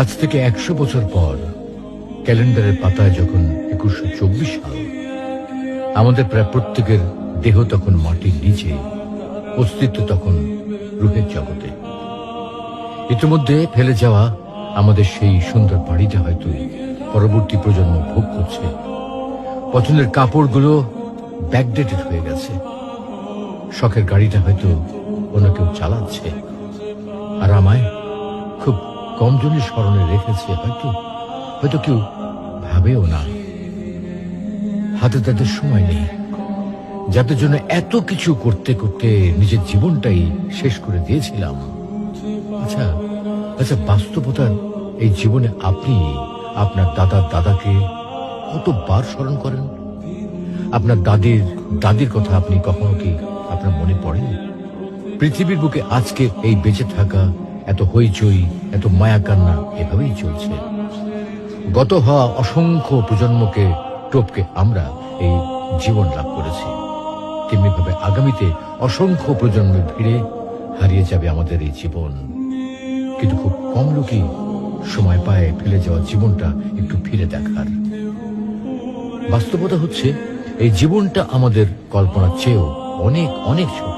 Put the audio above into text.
আজ থেকে 100 বছর পর ক্যালেন্ডারের পাতায় যখন 2124 সাল, আমাদের প্রায় প্রত্যেকের দেহ তখন মাটির নিচে, অস্তিত্ব তখন রূহের জগতে। ইতিমধ্যে ফেলে যাওয়া আমাদের সেই সুন্দর বাড়িটা হয়তো পরবর্তী প্রজন্ম ভোগ করছে। পছন্দের কাপড়গুলো ব্যাকডেটেড হয়ে গেছে। শখের গাড়িটা হয়তো অন্য কেউ চালাচ্ছে, আর আমায় খুব কম জনের স্মরণে রেখেছে হয়তো কেউ ভাবেও না। হাতে তাদের সময় নেই, যাদের জন্য এত কিছু করতে করতে নিজের জীবনটাই শেষ করে দিয়েছিলাম। আচ্ছা, বাস্তবতার এই জীবনে আপনি আপনার দাদাকে কতবার স্মরণ করেন? আপনার দাদির কথা আপনি কখনো কি আপনার মনে পড়ে? পৃথিবীর বুকে আজকে এই বেঁচে থাকা, এত হইচই, এত মায়া কান্না এভাবেই চলছে। গত হওয়া অসংখ্য প্রজন্মকে টপকে আমরা এই জীবন লাভ করেছি। তেমনি ভাবে আগামীতে অসংখ্য প্রজন্মের ভিড়ে হারিয়ে যাবে আমাদের এই জীবন। কিন্তু খুব কম লোকই সময় পায় ফেলে যাওয়া জীবনটা একটু ফিরে দেখার। বাস্তবতা হচ্ছে এই জীবনটা আমাদের কল্পনার চেয়েও অনেক অনেক ছোট।